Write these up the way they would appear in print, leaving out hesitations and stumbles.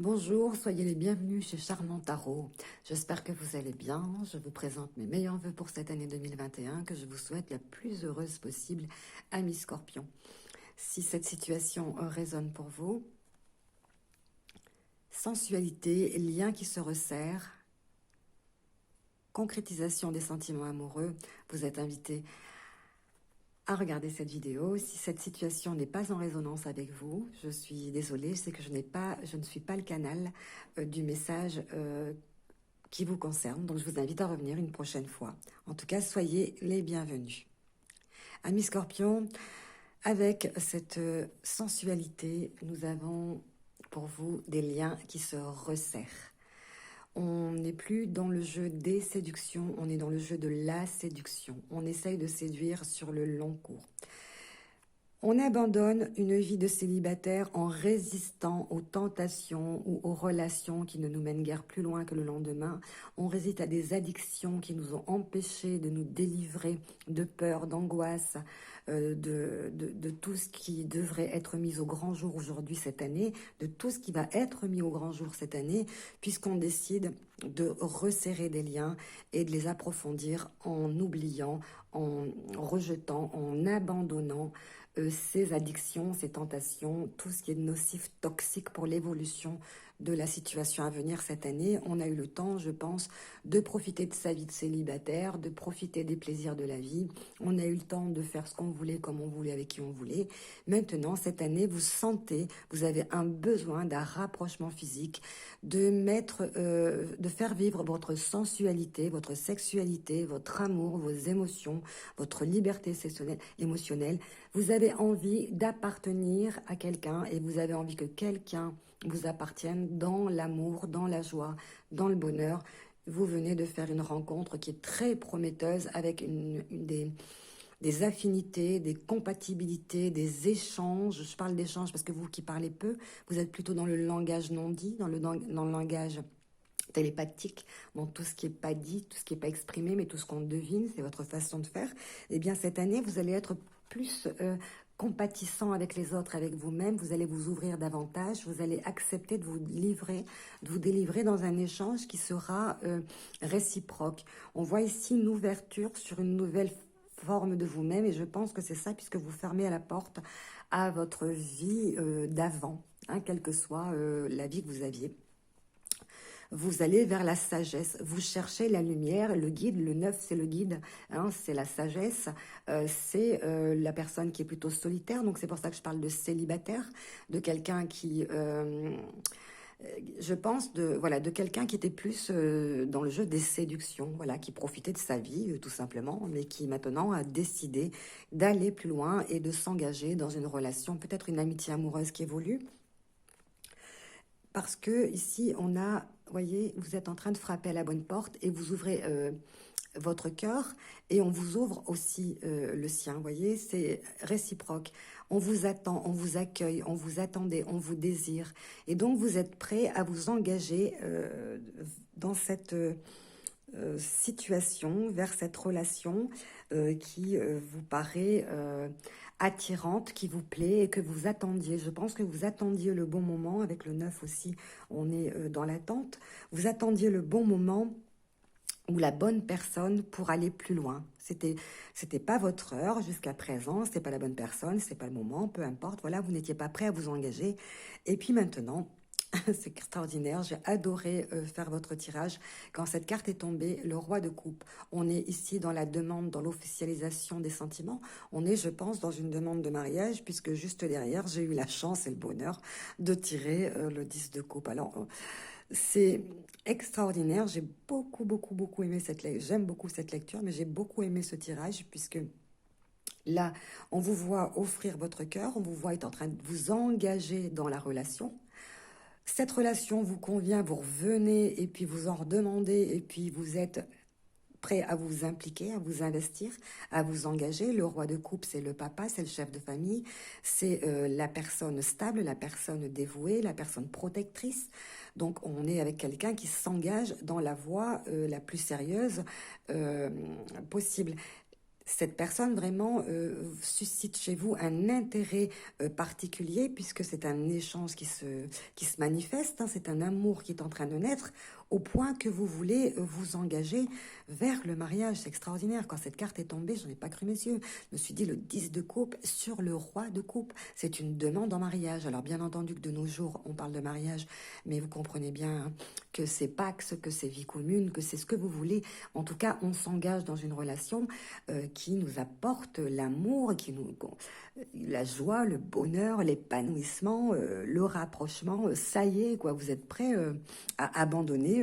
Bonjour, soyez les bienvenus chez Charmant Tarot. J'espère que vous allez bien. Je vous présente mes meilleurs vœux pour cette année 2021, que je vous souhaite la plus heureuse possible, amis Scorpion. Si cette situation résonne pour vous, sensualité, lien qui se resserre, concrétisation des sentiments amoureux, vous êtes invité à regarder cette vidéo. Si cette situation n'est pas en résonance avec vous, je suis désolée, c'est que je ne suis pas le canal du message qui vous concerne. Donc, je vous invite à revenir une prochaine fois. En tout cas, soyez les bienvenus. Amis Scorpion, avec cette sensualité, nous avons pour vous des liens qui se resserrent. On n'est plus dans le jeu des séductions, on est dans le jeu de la séduction. On essaye de séduire sur le long cours. On abandonne une vie de célibataire en résistant aux tentations ou aux relations qui ne nous mènent guère plus loin que le lendemain. On résiste à des addictions qui nous ont empêchés de nous délivrer de peur, d'angoisse, de tout ce qui devrait être mis au grand jour aujourd'hui cette année, de tout ce qui va être mis au grand jour cette année, puisqu'on décide de resserrer des liens et de les approfondir en oubliant, en rejetant, en abandonnant ces addictions, ces tentations, tout ce qui est nocif, toxique pour l'évolution de la situation à venir cette année. On a eu le temps, je pense, de profiter de sa vie de célibataire, de profiter des plaisirs de la vie. On a eu le temps de faire ce qu'on voulait, comme on voulait, avec qui on voulait. Maintenant, cette année, vous sentez, vous avez un besoin d'un rapprochement physique, de faire vivre votre sensualité, votre sexualité, votre amour, vos émotions, votre liberté émotionnelle. Vous avez envie d'appartenir à quelqu'un et vous avez envie que quelqu'un vous appartienne dans l'amour, dans la joie, dans le bonheur. Vous venez de faire une rencontre qui est très prometteuse avec des affinités, des compatibilités, des échanges. Je parle d'échanges parce que vous qui parlez peu, vous êtes plutôt dans le langage non dit, dans le langage télépathique, dans tout ce qui n'est pas dit, tout ce qui n'est pas exprimé, mais tout ce qu'on devine, c'est votre façon de faire. Eh bien, cette année, vous allez être plus compatissant avec les autres, avec vous-même, vous allez vous ouvrir davantage, vous allez accepter de vous livrer, de vous délivrer dans un échange qui sera réciproque. On voit ici une ouverture sur une nouvelle forme de vous-même, et je pense que c'est ça, puisque vous fermez à la porte à votre vie d'avant, hein, quelle que soit la vie que vous aviez. Vous allez vers la sagesse, vous cherchez la lumière, le guide, le neuf c'est le guide, hein, c'est la sagesse, c'est la personne qui est plutôt solitaire, donc c'est pour ça que je parle de célibataire, de quelqu'un qui, je pense, de quelqu'un qui était plus dans le jeu des séductions, voilà, qui profitait de sa vie tout simplement, mais qui maintenant a décidé d'aller plus loin et de s'engager dans une relation, peut-être une amitié amoureuse qui évolue. Parce que ici, on a, voyez, vous êtes en train de frapper à la bonne porte et vous ouvrez votre cœur et on vous ouvre aussi le sien, voyez, c'est réciproque. On vous attend, on vous accueille, on vous attendait, on vous désire. Et donc, vous êtes prêt à vous engager dans cette situation, vers cette relation qui vous paraît attirante, qui vous plaît et que vous attendiez. Je pense que vous attendiez le bon moment. Avec le 9 aussi, on est dans l'attente. Vous attendiez le bon moment ou la bonne personne pour aller plus loin. C'était pas votre heure jusqu'à présent, c'était pas la bonne personne, c'était pas le moment, peu importe. Voilà, vous n'étiez pas prêt à vous engager. Et puis maintenant, c'est extraordinaire, j'ai adoré faire votre tirage. Quand cette carte est tombée, le roi de coupe, on est ici dans la demande, dans l'officialisation des sentiments. On est, je pense, dans une demande de mariage, puisque juste derrière, j'ai eu la chance et le bonheur de tirer le 10 de coupe. Alors, c'est extraordinaire, j'ai beaucoup aimé cette lecture. J'aime beaucoup cette lecture, mais j'ai beaucoup aimé ce tirage, puisque là, on vous voit offrir votre cœur, on vous voit être en train de vous engager dans la relation. Cette relation vous convient, vous revenez et puis vous en redemandez et puis vous êtes prêt à vous impliquer, à vous investir, à vous engager. Le roi de coupe, c'est le papa, c'est le chef de famille, c'est la personne stable, la personne dévouée, la personne protectrice. Donc on est avec quelqu'un qui s'engage dans la voie la plus sérieuse possible. Cette personne vraiment suscite chez vous un intérêt particulier puisque c'est un échange qui se manifeste, hein, c'est un amour qui est en train de naître au point que vous voulez vous engager vers le mariage. C'est extraordinaire. Quand cette carte est tombée, j'en ai pas cru mes yeux. Je me suis dit le 10 de coupe sur le roi de coupe. C'est une demande en mariage. Alors bien entendu que de nos jours, on parle de mariage, mais vous comprenez bien hein, que c'est Pax, que c'est vie commune, que c'est ce que vous voulez. En tout cas, on s'engage dans une relation qui nous apporte l'amour, la joie, le bonheur, l'épanouissement, le rapprochement. Ça y est, quoi, vous êtes prêts à abandonner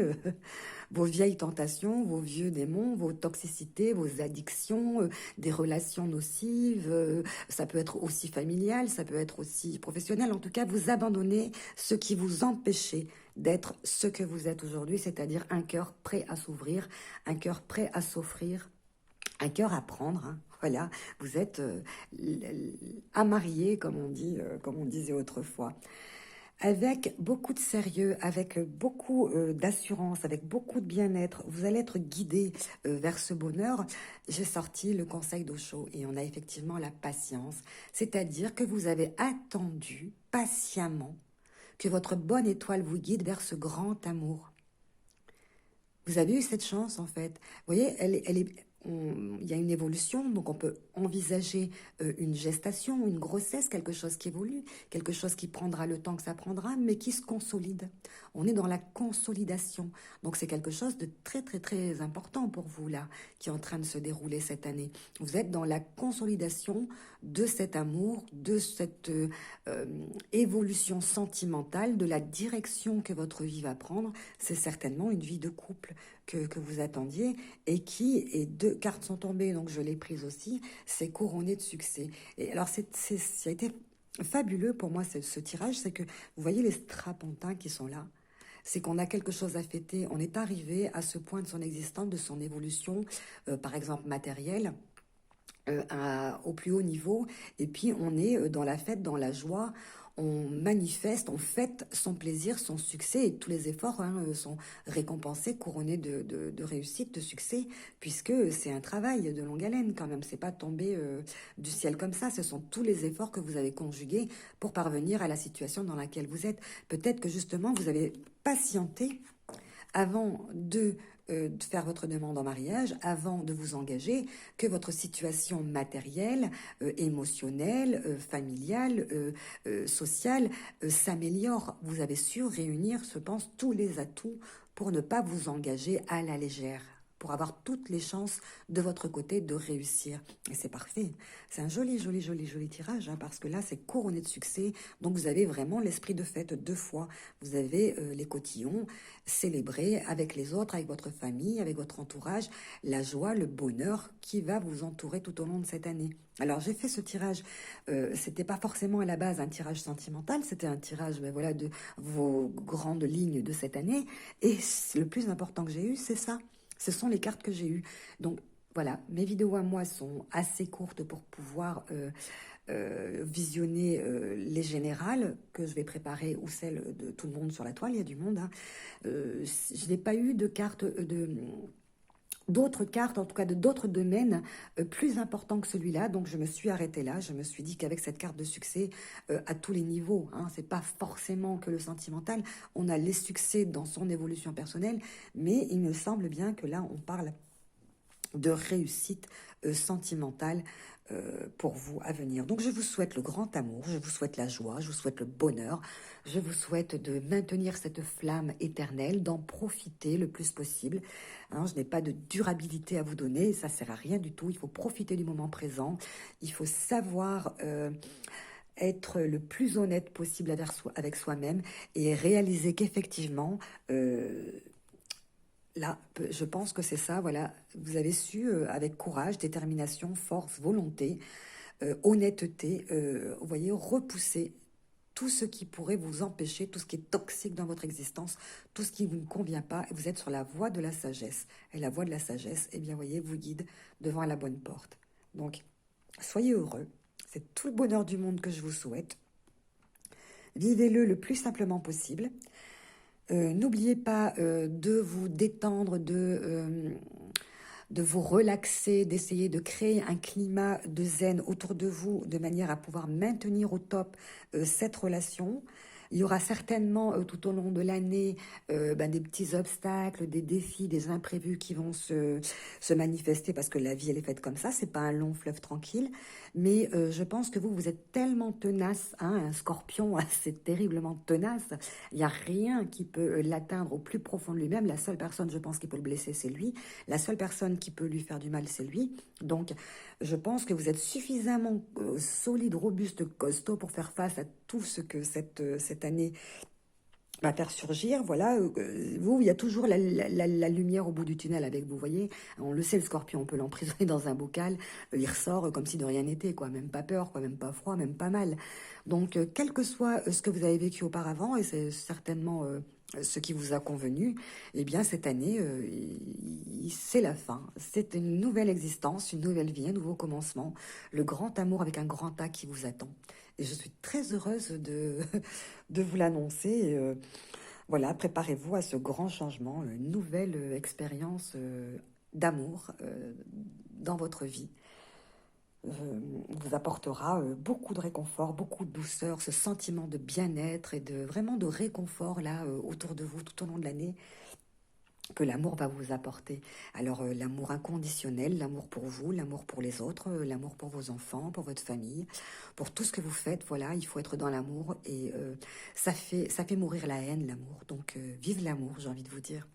vos vieilles tentations, vos vieux démons, vos toxicités, vos addictions, des relations nocives. Ça peut être aussi familial, ça peut être aussi professionnel. En tout cas, vous abandonnez ce qui vous empêchait d'être ce que vous êtes aujourd'hui, c'est-à-dire un cœur prêt à s'ouvrir, un cœur prêt à s'offrir, un cœur à prendre, hein. Voilà, vous êtes à marier, comme on dit, comme on disait autrefois. Avec beaucoup de sérieux, avec beaucoup d'assurance, avec beaucoup de bien-être, vous allez être guidé vers ce bonheur. J'ai sorti le conseil d'Osho et on a effectivement la patience, c'est-à-dire que vous avez attendu patiemment que votre bonne étoile vous guide vers ce grand amour. Vous avez eu cette chance, en fait. Vous voyez, il y a une évolution, donc on peut envisager une gestation, une grossesse, quelque chose qui évolue, quelque chose qui prendra le temps que ça prendra, mais qui se consolide. On est dans la consolidation. Donc c'est quelque chose de très, très, très important pour vous, là, qui est en train de se dérouler cette année. Vous êtes dans la consolidation de cet amour, de cette évolution sentimentale, de la direction que votre vie va prendre. C'est certainement une vie de couple que vous attendiez et qui, et deux cartes sont tombées, donc je l'ai prise aussi, c'est couronné de succès. Et alors, ça a été fabuleux pour moi, ce tirage, c'est que vous voyez les strapontins qui sont là. C'est qu'on a quelque chose à fêter. On est arrivé à ce point de son existence, de son évolution, par exemple matérielle, au plus haut niveau. Et puis, on est dans la fête, dans la joie. On manifeste, on fête son plaisir, son succès, et tous les efforts hein, sont récompensés, couronnés de réussite, de succès, puisque c'est un travail de longue haleine quand même. C'est pas tombé du ciel comme ça. Ce sont tous les efforts que vous avez conjugués pour parvenir à la situation dans laquelle vous êtes. Peut-être que justement vous avez patienté avant de faire votre demande en mariage, avant de vous engager, que votre situation matérielle, émotionnelle, familiale, sociale s'améliore. Vous avez su réunir, je pense, tous les atouts pour ne pas vous engager à la légère, pour avoir toutes les chances de votre côté de réussir. Et c'est parfait. C'est un joli, joli, joli, joli tirage, hein, parce que là, c'est couronné de succès. Donc, vous avez vraiment l'esprit de fête deux fois. Vous avez les cotillons célébrés avec les autres, avec votre famille, avec votre entourage, la joie, le bonheur qui va vous entourer tout au long de cette année. Alors, j'ai fait ce tirage. C'était pas forcément à la base un tirage sentimental, c'était un tirage ben, voilà, de vos grandes lignes de cette année. Et le plus important que j'ai eu, c'est ça. Ce sont les cartes que j'ai eues. Donc, voilà, mes vidéos à moi sont assez courtes pour pouvoir visionner les générales que je vais préparer ou celles de tout le monde sur la toile. Il y a du monde. Hein. Je n'ai pas eu de cartes d'autres cartes, en tout cas de d'autres domaines plus importants que celui-là. Donc, je me suis arrêtée là. Je me suis dit qu'avec cette carte de succès à tous les niveaux, hein, c'est pas forcément que le sentimental. On a les succès dans son évolution personnelle, mais il me semble bien que là, on parle de réussite sentimentale pour vous à venir. Donc je vous souhaite le grand amour, je vous souhaite la joie, je vous souhaite le bonheur, je vous souhaite de maintenir cette flamme éternelle, d'en profiter le plus possible. Hein, je n'ai pas de durabilité à vous donner, ça sert à rien du tout, il faut profiter du moment présent, il faut savoir être le plus honnête possible avec soi-même et réaliser qu'effectivement là, je pense que c'est ça, voilà, vous avez su, avec courage, détermination, force, volonté, honnêteté, vous voyez, repousser tout ce qui pourrait vous empêcher, tout ce qui est toxique dans votre existence, tout ce qui ne vous convient pas, et vous êtes sur la voie de la sagesse. Et la voie de la sagesse, eh bien, vous voyez, vous guide devant la bonne porte. Donc, soyez heureux, c'est tout le bonheur du monde que je vous souhaite. Vivez-le le plus simplement possible. N'oubliez pas de vous détendre, de vous relaxer, d'essayer de créer un climat de zen autour de vous, de manière à pouvoir maintenir au top cette relation. Il y aura certainement tout au long de l'année des petits obstacles, des défis, des imprévus qui vont se manifester parce que la vie, elle est faite comme ça. C'est pas un long fleuve tranquille. Mais je pense que vous êtes tellement tenace, hein, un scorpion, c'est terriblement tenace. Il n'y a rien qui peut l'atteindre au plus profond de lui-même. La seule personne, je pense, qui peut le blesser, c'est lui. La seule personne qui peut lui faire du mal, c'est lui. Donc, je pense que vous êtes suffisamment solide, robuste, costaud pour faire face à tout ce que cette année va faire surgir. Voilà, vous, il y a toujours la lumière au bout du tunnel avec vous, voyez. On le sait, le scorpion, on peut l'emprisonner dans un bocal, il ressort comme si de rien n'était, quoi. Même pas peur, quoi, même pas froid, même pas mal. Donc, quel que soit ce que vous avez vécu auparavant, et c'est certainement ce qui vous a convenu, eh bien, cette année, c'est la fin. C'est une nouvelle existence, une nouvelle vie, un nouveau commencement. Le grand amour avec un grand A qui vous attend. Et je suis très heureuse de vous l'annoncer. Voilà, préparez-vous à ce grand changement, une nouvelle expérience d'amour dans votre vie. Vous apportera beaucoup de réconfort, beaucoup de douceur, ce sentiment de bien-être et de vraiment de réconfort là autour de vous tout au long de l'année que l'amour va vous apporter. Alors l'amour inconditionnel, l'amour pour vous, l'amour pour les autres, l'amour pour vos enfants, pour votre famille, pour tout ce que vous faites, voilà, il faut être dans l'amour et ça fait mourir la haine, l'amour. Donc vive l'amour, j'ai envie de vous dire.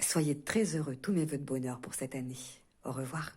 Soyez très heureux, tous mes vœux de bonheur pour cette année. Au revoir.